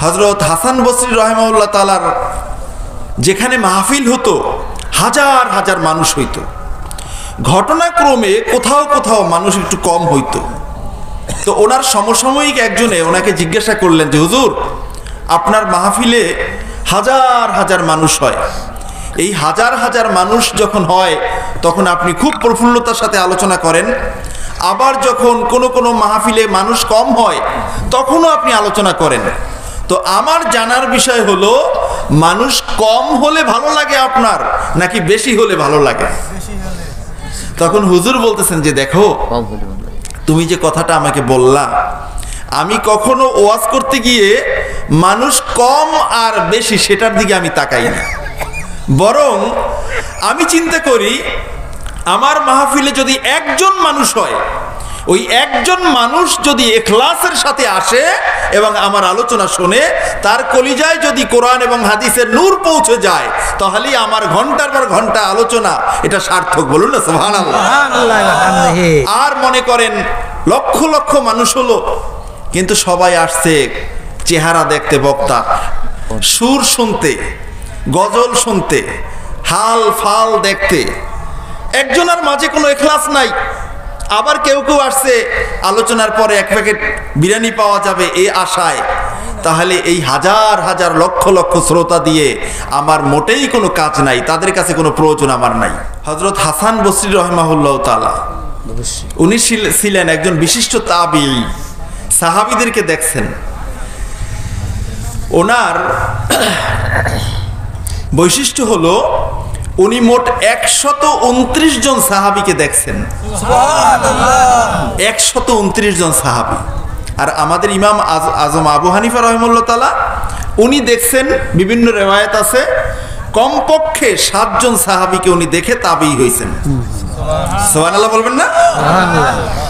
হযরত হাসান বসরি রাহিমাহুল্লাহ তাআলার যেখানে মাহফিল হতো হাজার হাজার মানুষ হইতো, ঘটনাক্রমে কোথাও কোথাও মানুষ একটু কম হইতো। তো ওনার সমসাময়িক একজনে ওনাকে জিজ্ঞাসা করলেন যে হুজুর, আপনার মাহফিলে হাজার হাজার মানুষ হয়, এই হাজার হাজার মানুষ যখন হয় তখন আপনি খুব প্রফুল্লতার সাথে আলোচনা করেন, আবার যখন কোনো কোনো মাহফিলে মানুষ কম হয় তখনও আপনি আলোচনা করেন। তো আমার জানার বিষয় হলো, মানুষ কম হলে ভালো লাগে আপনার নাকি বেশি হলে ভালো লাগে? তখন হুজুর বলতেছেন যে দেখো, তুমি যে কথাটা আমাকে বললা, আমি কখনো ওয়াজ করতে গিয়ে মানুষ কম আর বেশি সেটার দিকে আমি তাকাই না, বরং আমি চিন্তা করি আমার মাহফিলে যদি একজন মানুষ হয়, ওই একজন মানুষ যদি ইখলাসের সাথে আসে এবং আমার আলোচনা শোনে, তার কলিজায় যদি কোরআন এবং হাদিসের নূর পৌঁছে যায়, তাহলেই আমার ঘন্টার পর ঘন্টা আলোচনা এটা সার্থক। বলুন না সুবহানাল্লাহ। আর মনে করেন লক্ষ লক্ষ মানুষ হলো, কিন্তু সবাই আসছে চেহারা দেখতে, বক্তা সুর শুনতে, গজল শুনতে, হাল ফাল দেখতে, একজনের মাঝে কোনো ইখলাস নাই। আবার কেউ কেউ আসছে আলোচনার পরে এক প্যাকেট বিরিয়ানি পাওয়া যাবে এই আশায়। তাহলে এই হাজার হাজার লক্ষ লক্ষ শ্রোতা দিয়ে আমার মোটেই কোনো কাজ নাই, তাদের কাছে কোনো প্রয়োজন আমার নাই। হযরত হাসান বসরি রাহিমাহুল্লাহ তাআলা উনি ছিলেন একজন বিশিষ্ট তাবিঈ, সাহাবীদেরকে দেখছেন। ওনার বৈশিষ্ট্য হলো উনি মোট 129 জন সাহাবীকে দেখছেন। সুবহানাল্লাহ, 129 জন সাহাবী। আর আমাদের ইমাম আজম আবু হানিফা রাহিমাহুল্লাহ তাআলা উনি দেখছেন, বিভিন্ন রিওয়ায়াত আছে কমপক্ষে 7 জন সাহাবীকে উনি দেখে তাবিঈ হয়েছেন। সুবহানাল্লাহ বলবেন না? সুবহানাল্লাহ।